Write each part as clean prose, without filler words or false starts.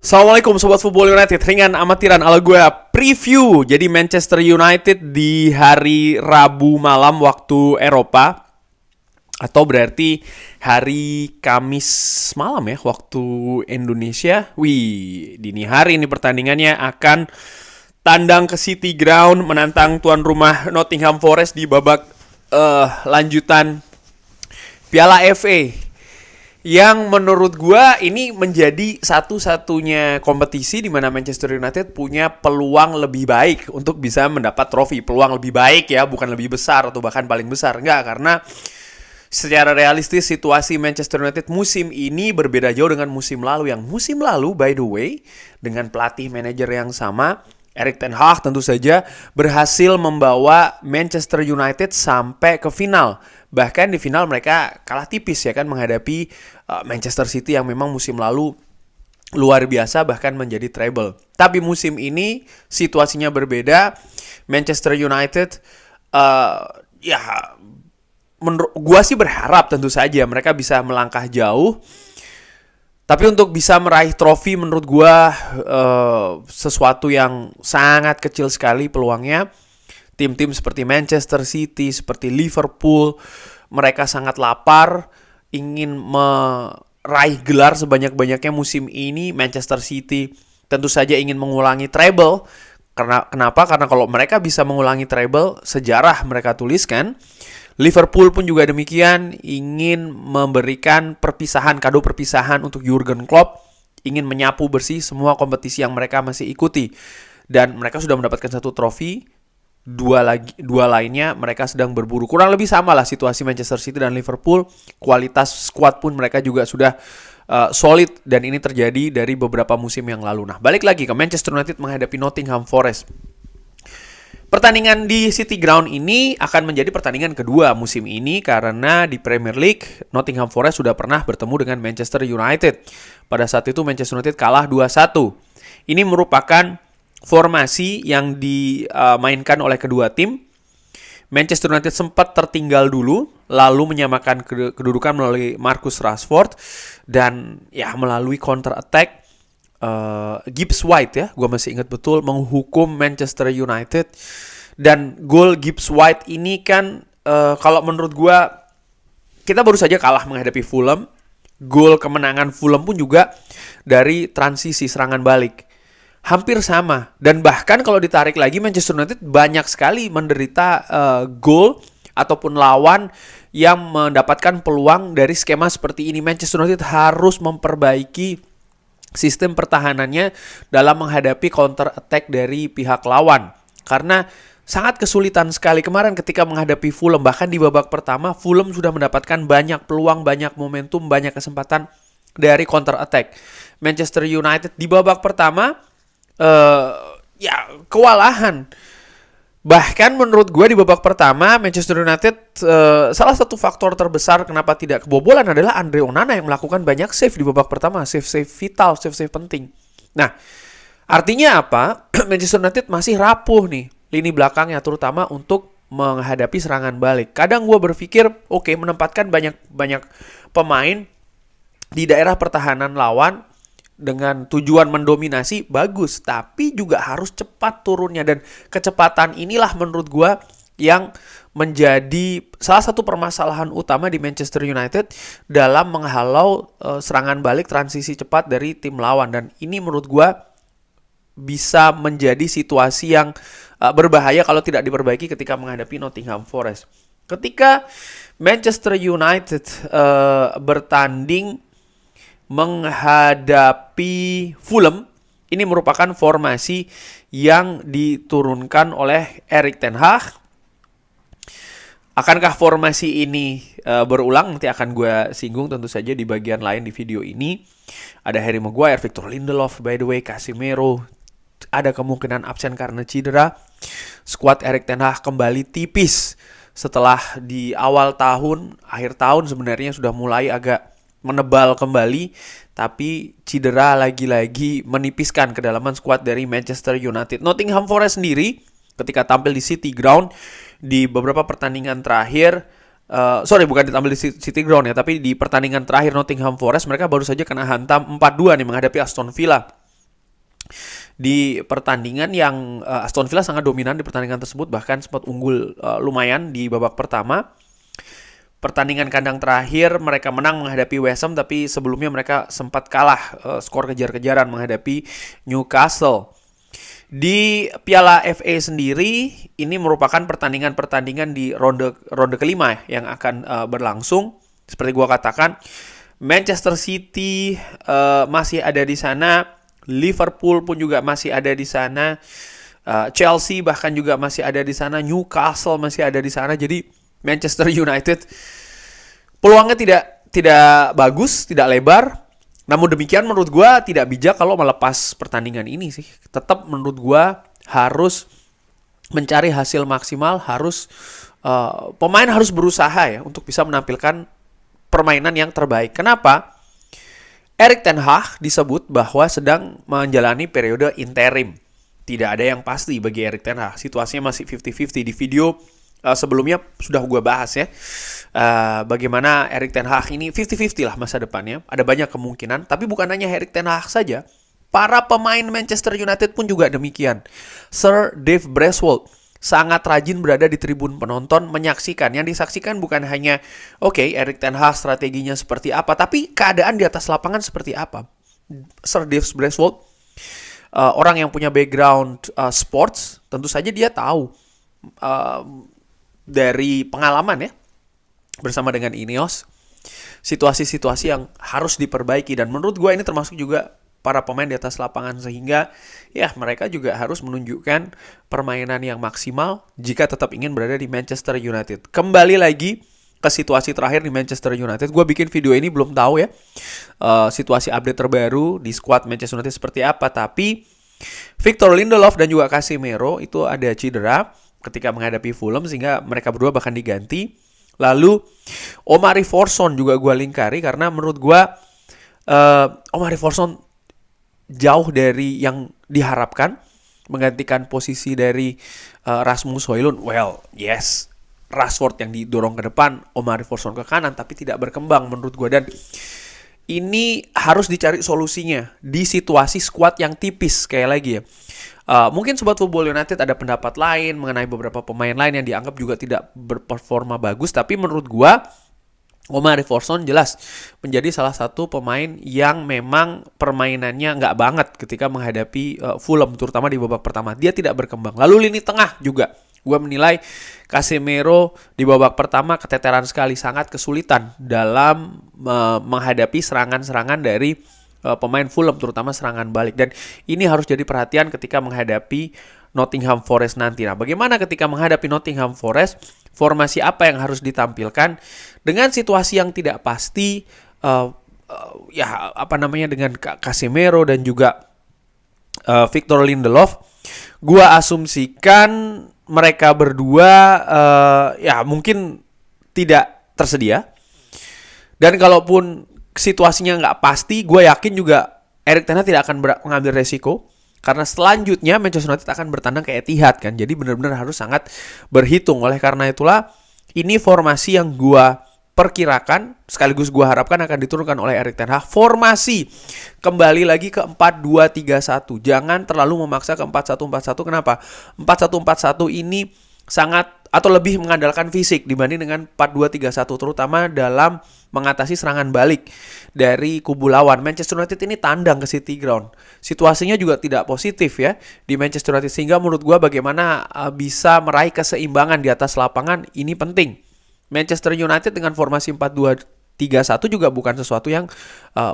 Assalamualaikum Sobat Football United, ringan amatiran ala gue preview. Jadi Manchester United di hari Rabu malam waktu Eropa, atau berarti hari Kamis malam ya waktu Indonesia. Dini hari ini pertandingannya akan tandang ke City Ground menantang tuan rumah Nottingham Forest di babak lanjutan Piala FA. Yang menurut gua ini menjadi satu-satunya kompetisi di mana Manchester United punya peluang lebih baik untuk bisa mendapat trofi. Peluang lebih baik ya, bukan lebih besar atau bahkan paling besar. Enggak, karena secara realistis situasi Manchester United musim ini berbeda jauh dengan musim lalu. Yang musim lalu, by the way, dengan pelatih manajer yang sama, Erik ten Hag tentu saja berhasil membawa Manchester United sampai ke final. Bahkan di final mereka kalah tipis ya kan menghadapi Manchester City yang memang musim lalu luar biasa bahkan menjadi treble. Tapi musim ini situasinya berbeda. Manchester United menurut gua sih berharap tentu saja mereka bisa melangkah jauh. Tapi untuk bisa meraih trofi menurut gua sesuatu yang sangat kecil sekali peluangnya. Tim-tim seperti Manchester City, seperti Liverpool, mereka sangat lapar, ingin meraih gelar sebanyak-banyaknya musim ini. Manchester City tentu saja ingin mengulangi treble. Kenapa? Karena kalau mereka bisa mengulangi treble, sejarah mereka tuliskan. Liverpool pun juga demikian, ingin memberikan kado perpisahan untuk Jurgen Klopp, ingin menyapu bersih semua kompetisi yang mereka masih ikuti. Dan mereka sudah mendapatkan satu trofi. Dua lainnya mereka sedang berburu. Kurang lebih sama lah situasi Manchester City dan Liverpool. Kualitas squad pun mereka juga sudah solid. Dan ini terjadi dari beberapa musim yang lalu. Nah, balik lagi ke Manchester United menghadapi Nottingham Forest. Pertandingan di City Ground ini akan menjadi pertandingan kedua musim ini. Karena di Premier League Nottingham Forest sudah pernah bertemu dengan Manchester United. Pada saat itu Manchester United kalah 2-1. Ini merupakan formasi yang dimainkan oleh kedua tim. Manchester United sempat tertinggal dulu, lalu menyamakan kedudukan melalui Marcus Rashford dan ya melalui counter attack Gibbs White ya, gue masih ingat betul menghukum Manchester United. Dan gol Gibbs White ini kan kalau menurut gue kita baru saja kalah menghadapi Fulham. Gol kemenangan Fulham pun juga dari transisi serangan balik. Hampir sama. Dan bahkan kalau ditarik lagi Manchester United banyak sekali menderita gol ataupun lawan yang mendapatkan peluang dari skema seperti ini. Manchester United harus memperbaiki sistem pertahanannya dalam menghadapi counter attack dari pihak lawan. Karena sangat kesulitan sekali kemarin ketika menghadapi Fulham. Bahkan di babak pertama Fulham sudah mendapatkan banyak peluang, banyak momentum, banyak kesempatan dari counter attack. Manchester United di babak pertama kewalahan. Bahkan menurut gue di babak pertama Manchester United salah satu faktor terbesar kenapa tidak kebobolan adalah Andre Onana yang melakukan banyak save di babak pertama. Save vital, save penting. Nah, artinya apa? Manchester United masih rapuh nih lini belakangnya, terutama untuk menghadapi serangan balik. Kadang gue berpikir menempatkan banyak pemain di daerah pertahanan lawan dengan tujuan mendominasi bagus, tapi juga harus cepat turunnya. Dan kecepatan inilah menurut gue yang menjadi salah satu permasalahan utama di Manchester United dalam menghalau serangan balik transisi cepat dari tim lawan. Dan ini menurut gue bisa menjadi situasi yang berbahaya kalau tidak diperbaiki ketika menghadapi Nottingham Forest. Ketika Manchester United bertanding menghadapi Fulham, ini merupakan formasi yang diturunkan oleh Erik ten Hag. Akankah formasi ini berulang? Nanti akan gue singgung tentu saja di bagian lain di video ini. Ada Harry Maguire, Victor Lindelof, by the way, Casemiro ada kemungkinan absen karena cedera. Skuad Erik ten Hag kembali tipis setelah di awal tahun, akhir tahun sebenarnya sudah mulai agak menebal kembali, tapi cedera lagi-lagi menipiskan kedalaman skuad dari Manchester United. Nottingham Forest sendiri ketika tampil di City Ground di beberapa pertandingan terakhir, bukan ditampil di City Ground ya, tapi di pertandingan terakhir Nottingham Forest mereka baru saja kena hantam 4-2 nih menghadapi Aston Villa. di pertandingan yang Aston Villa sangat dominan di pertandingan tersebut, bahkan sempat unggul lumayan di babak pertama. Pertandingan kandang terakhir mereka menang menghadapi West Ham, tapi sebelumnya mereka sempat kalah skor kejar-kejaran menghadapi Newcastle. Di Piala FA sendiri, ini merupakan pertandingan-pertandingan di ronde kelima yang akan berlangsung. Seperti gua katakan, Manchester City masih ada di sana, Liverpool pun juga masih ada di sana, Chelsea bahkan juga masih ada di sana, Newcastle masih ada di sana. Jadi Manchester United peluangnya tidak bagus, tidak lebar. Namun demikian menurut gue tidak bijak kalau melepas pertandingan ini sih. Tetap menurut gue harus mencari hasil maksimal, pemain harus berusaha ya untuk bisa menampilkan permainan yang terbaik. Kenapa? Erik ten Hag disebut bahwa sedang menjalani periode interim. Tidak ada yang pasti bagi Erik ten Hag. Situasinya masih 50-50. Di video sebelumnya sudah gue bahas ya, bagaimana Erik ten Hag ini 50-50 lah masa depannya. Ada banyak kemungkinan, tapi bukan hanya Erik ten Hag saja, para pemain Manchester United pun juga demikian. Sir Dave Braithwaite sangat rajin berada di tribun penonton menyaksikan. Yang disaksikan bukan hanya Erik ten Hag strateginya seperti apa, tapi keadaan di atas lapangan seperti apa. Sir Dave Braithwaite orang yang punya background sports, tentu saja dia tahu dari pengalaman ya bersama dengan Ineos, situasi-situasi yang harus diperbaiki. Dan menurut gue ini termasuk juga para pemain di atas lapangan, sehingga ya mereka juga harus menunjukkan permainan yang maksimal jika tetap ingin berada di Manchester United. Kembali lagi ke situasi terakhir di Manchester United, gue bikin video ini belum tahu ya situasi update terbaru di squad Manchester United seperti apa, tapi Victor Lindelof dan juga Casemiro itu ada cedera ketika menghadapi Fulham, sehingga mereka berdua bahkan diganti. Lalu Omari Forson juga gue lingkari, karena menurut gue Omari Forson jauh dari yang diharapkan menggantikan posisi dari Rasmus Højlund. Well, yes, Rashford yang didorong ke depan, Omari Forson ke kanan, tapi tidak berkembang menurut gue. Dan ini harus dicari solusinya di situasi skuad yang tipis. Sekali lagi ya, mungkin Sobat Football United ada pendapat lain mengenai beberapa pemain lain yang dianggap juga tidak berperforma bagus, tapi menurut gua Omari Forson jelas menjadi salah satu pemain yang memang permainannya nggak banget ketika menghadapi Fulham, terutama di babak pertama. Dia tidak berkembang. Lalu lini tengah juga, gue menilai Casemiro di babak pertama keteteran sekali, sangat kesulitan dalam menghadapi serangan-serangan dari pemain Fulham, terutama serangan balik. Dan ini harus jadi perhatian ketika menghadapi Nottingham Forest nanti. Nah, bagaimana ketika menghadapi Nottingham Forest? Formasi apa yang harus ditampilkan dengan situasi yang tidak pasti? Dengan Casemiro dan juga Victor Lindelof, gua asumsikan mereka berdua mungkin tidak tersedia. Dan kalaupun situasinya nggak pasti, gue yakin juga Erik ten Hag tidak akan mengambil resiko, karena selanjutnya Manchester United akan bertandang ke Etihad kan. Jadi benar-benar harus sangat berhitung. Oleh karena itulah, ini formasi yang gue perkirakan sekaligus gue harapkan akan diturunkan oleh Erik ten Hag. Formasi kembali lagi ke 4-2-3-1. Jangan terlalu memaksa ke 4-1-4-1. Kenapa? 4-1-4-1 ini sangat atau lebih mengandalkan fisik dibanding dengan 4-2-3-1, terutama dalam mengatasi serangan balik dari kubu lawan. Manchester United ini tandang ke City Ground. Situasinya juga tidak positif ya di Manchester United, sehingga menurut gue bagaimana bisa meraih keseimbangan di atas lapangan ini penting. Manchester United dengan formasi 4-2-3-1 juga bukan sesuatu yang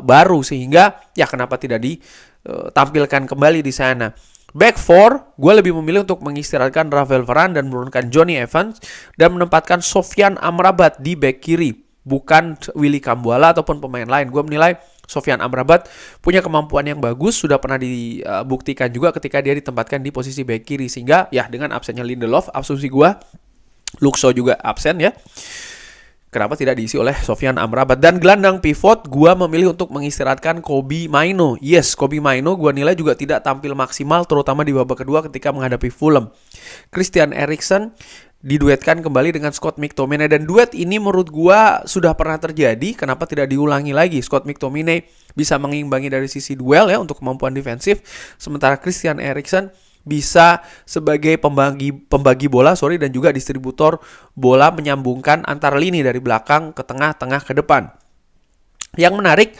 baru, sehingga ya kenapa tidak ditampilkan kembali di sana. Back 4, gue lebih memilih untuk mengistirahatkan Rafael Varane dan menurunkan Johnny Evans dan menempatkan Sofyan Amrabat di back kiri, bukan Willy Kambuala ataupun pemain lain. Gue menilai Sofyan Amrabat punya kemampuan yang bagus, sudah pernah dibuktikan juga ketika dia ditempatkan di posisi back kiri, sehingga ya dengan absennya Lindelof, asumsi gue Luxo juga absen ya, kenapa tidak diisi oleh Sofyan Amrabat. Dan gelandang pivot, gue memilih untuk mengistirahatkan Kobbie Mainoo. Yes, Kobbie Mainoo gue nilai juga tidak tampil maksimal, terutama di babak kedua ketika menghadapi Fulham. Christian Eriksen diduetkan kembali dengan Scott McTominay, dan duet ini menurut gua sudah pernah terjadi. Kenapa tidak diulangi lagi? Scott McTominay bisa mengimbangi dari sisi duel ya untuk kemampuan defensif, sementara Christian Eriksen bisa sebagai pembagi bola dan juga distributor bola, menyambungkan antar lini dari belakang ke tengah ke depan. Yang menarik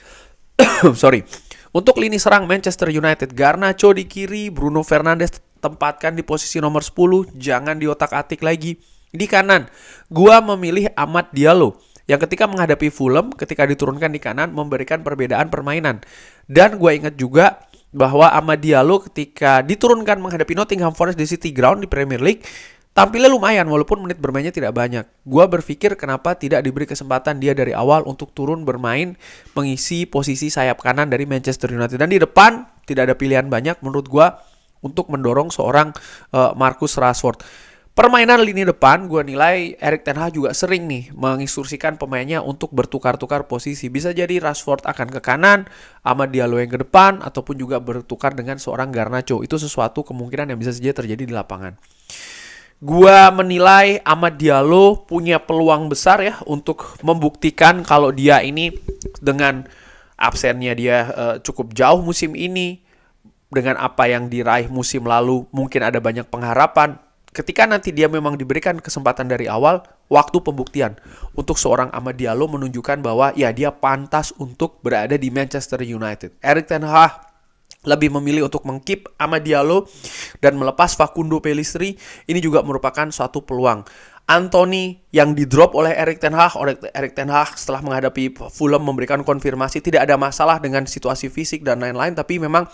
untuk lini serang Manchester United, Garnacho di kiri, Bruno Fernandes tempatkan di posisi nomor 10, jangan diotak-atik lagi. Di kanan, gua memilih Amad Diallo yang ketika menghadapi Fulham, ketika diturunkan di kanan memberikan perbedaan permainan. Dan gua ingat juga bahwa Amad Diallo ketika diturunkan menghadapi Nottingham Forest di City Ground di Premier League, tampilnya lumayan walaupun menit bermainnya tidak banyak. Gua berpikir kenapa tidak diberi kesempatan dia dari awal untuk turun bermain mengisi posisi sayap kanan dari Manchester United. Dan di depan tidak ada pilihan banyak menurut gua untuk mendorong seorang Marcus Rashford. Permainan lini depan gue nilai Erik ten Hag juga sering nih menginstruksikan pemainnya untuk bertukar-tukar posisi. Bisa jadi Rashford akan ke kanan, Amad Diallo yang ke depan, ataupun juga bertukar dengan seorang Garnacho. Itu sesuatu kemungkinan yang bisa saja terjadi di lapangan. Gua menilai Amad Diallo punya peluang besar ya untuk membuktikan kalau dia ini dengan absennya dia cukup jauh musim ini, dengan apa yang diraih musim lalu mungkin ada banyak pengharapan. Ketika nanti dia memang diberikan kesempatan dari awal, waktu pembuktian untuk seorang Amad Diallo menunjukkan bahwa ya dia pantas untuk berada di Manchester United. Erik ten Hag lebih memilih untuk mengkeep Amad Diallo dan melepas Facundo Pellistri. Ini juga merupakan suatu peluang. Anthony yang di-drop oleh Erik ten Hag. Erik ten Hag setelah menghadapi Fulham memberikan konfirmasi tidak ada masalah dengan situasi fisik dan lain-lain, tapi memang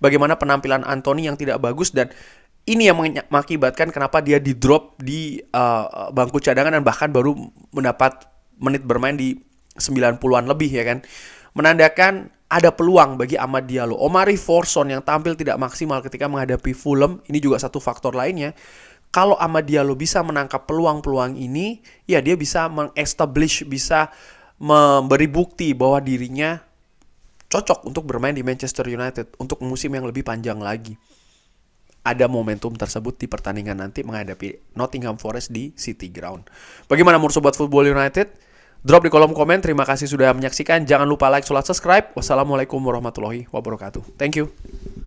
bagaimana penampilan Anthony yang tidak bagus, dan ini yang mengakibatkan kenapa dia di-drop di bangku cadangan dan bahkan baru mendapat menit bermain di 90-an lebih ya kan. Menandakan ada peluang bagi Amad Diallo. Omari Forson yang tampil tidak maksimal ketika menghadapi Fulham, ini juga satu faktor lainnya. Kalau Amad Diallo bisa menangkap peluang-peluang ini, ya dia bisa meng-establish, bisa memberi bukti bahwa dirinya cocok untuk bermain di Manchester United untuk musim yang lebih panjang lagi. Ada momentum tersebut di pertandingan nanti menghadapi Nottingham Forest di City Ground. Bagaimana menurut Sobat Football United? Drop di kolom komen. Terima kasih sudah menyaksikan. Jangan lupa like, subscribe. Wassalamualaikum warahmatullahi wabarakatuh. Thank you.